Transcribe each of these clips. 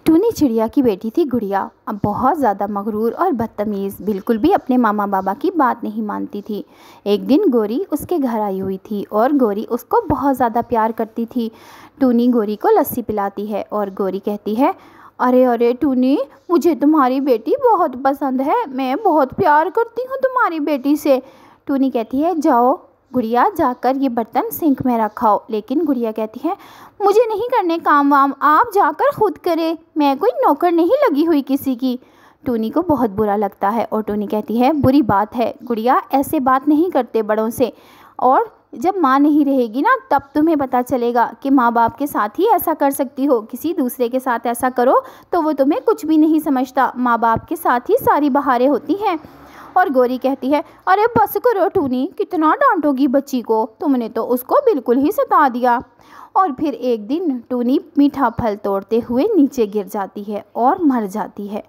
टूनी चिड़िया की बेटी थी गुड़िया। अब बहुत ज़्यादा मगरूर और बदतमीज़, बिल्कुल भी अपने मामा बाबा की बात नहीं मानती थी। एक दिन गोरी उसके घर आई हुई थी और गोरी उसको बहुत ज़्यादा प्यार करती थी। टूनी गोरी को लस्सी पिलाती है और गोरी कहती है, अरे अरे टूनी, मुझे तुम्हारी बेटी बहुत पसंद है, मैं बहुत प्यार करती हूँ तुम्हारी बेटी से। टूनी कहती है, जाओ गुड़िया, जाकर ये बर्तन सिंक में रखाओ। लेकिन गुड़िया कहती है, मुझे नहीं करने काम वाम, आप जाकर खुद करें, मैं कोई नौकर नहीं लगी हुई किसी की। टूनी को बहुत बुरा लगता है और टूनी कहती है, बुरी बात है गुड़िया, ऐसे बात नहीं करते बड़ों से, और जब माँ नहीं रहेगी ना तब तुम्हें पता चलेगा कि माँ बाप के साथ ही ऐसा कर सकती हो, किसी दूसरे के साथ ऐसा करो तो वो तुम्हें कुछ भी नहीं समझता, माँ बाप के साथ ही सारी बहारें होती हैं। और गोरी कहती है, अरे बस करो टूनी, कितना डांटोगी बच्ची को, तुमने तो उसको बिल्कुल ही सता दिया। और फिर एक दिन टूनी मीठा फल तोड़ते हुए नीचे गिर जाती है और मर जाती है।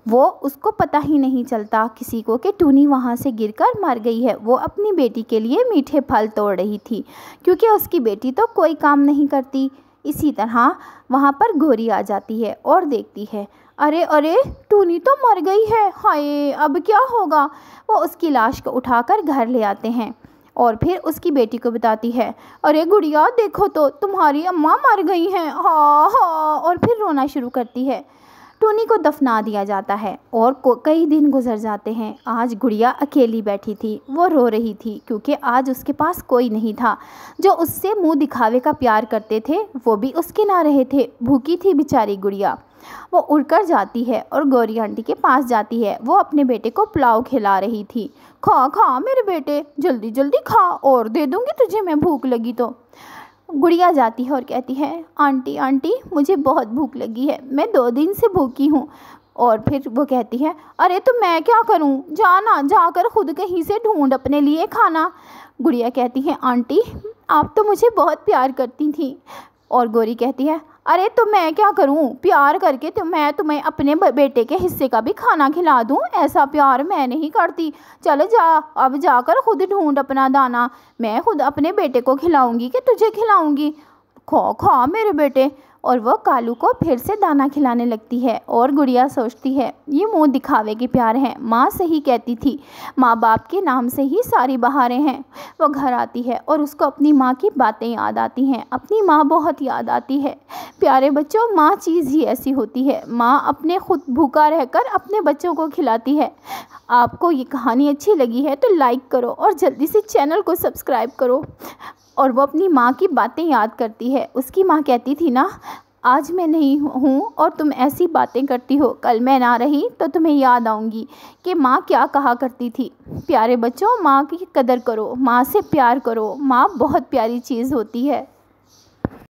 वो उसको पता ही नहीं चलता किसी को कि टूनी वहाँ से गिरकर मर गई है। वो अपनी बेटी के लिए मीठे फल तोड़ रही थी, क्योंकि उसकी बेटी तो कोई काम नहीं करती। इसी तरह वहाँ पर गोरी आ जाती है और देखती है, अरे अरे टूनी तो मर गई है, हाय अब क्या होगा। वो उसकी लाश को उठाकर घर ले आते हैं और फिर उसकी बेटी को बताती है, अरे गुड़िया देखो तो तुम्हारी अम्मा मर गई हैं, हाँ हाँ, और फिर रोना शुरू करती है। टूनी को दफना दिया जाता है और कई दिन गुजर जाते हैं। आज गुड़िया अकेली बैठी थी, वो रो रही थी क्योंकि आज उसके पास कोई नहीं था। जो उससे मुंह दिखावे का प्यार करते थे वो भी उसके ना रहे थे। भूखी थी बेचारी गुड़िया। वो उड़कर जाती है और गौरी आंटी के पास जाती है। वो अपने बेटे को पुलाव खिला रही थी। खा खा मेरे बेटे, जल्दी जल्दी खा, और दे दूँगी तुझे मैं, भूख लगी तो। गुड़िया जाती है और कहती है, आंटी आंटी मुझे बहुत भूख लगी है, मैं 2 दिन से भूखी हूँ। और फिर वो कहती है, अरे तो मैं क्या करूँ, जाना जाकर खुद कहीं से ढूंढ अपने लिए खाना। गुड़िया कहती है, आंटी आप तो मुझे बहुत प्यार करती थी। और गौरी कहती है, अरे तो मैं क्या करूं, प्यार करके तो मैं तुम्हें अपने बेटे के हिस्से का भी खाना खिला दूं, ऐसा प्यार मैं नहीं करती। चल जा, अब जाकर खुद ढूंढ अपना दाना, मैं खुद अपने बेटे को खिलाऊंगी कि तुझे खिलाऊंगी, खा खा मेरे बेटे। और वो कालू को फिर से दाना खिलाने लगती है। और गुड़िया सोचती है, ये मुंह दिखावे के प्यार हैं, माँ सही कहती थी, माँ बाप के नाम से ही सारी बहारें हैं। वो घर आती है और उसको अपनी माँ की बातें याद आती हैं, अपनी माँ बहुत याद आती है। प्यारे बच्चों, माँ चीज़ ही ऐसी होती है, माँ अपने खुद भूखा रहकर अपने बच्चों को खिलाती है। आपको ये कहानी अच्छी लगी है तो लाइक करो और जल्दी से चैनल को सब्सक्राइब करो। और वो अपनी माँ की बातें याद करती है। उसकी माँ कहती थी ना, आज मैं नहीं हूँ और तुम ऐसी बातें करती हो, कल मैं ना रही तो तुम्हें याद आऊँगी कि माँ क्या कहा करती थी। प्यारे बच्चों, माँ की कदर करो, माँ से प्यार करो, माँ बहुत प्यारी चीज़ होती है।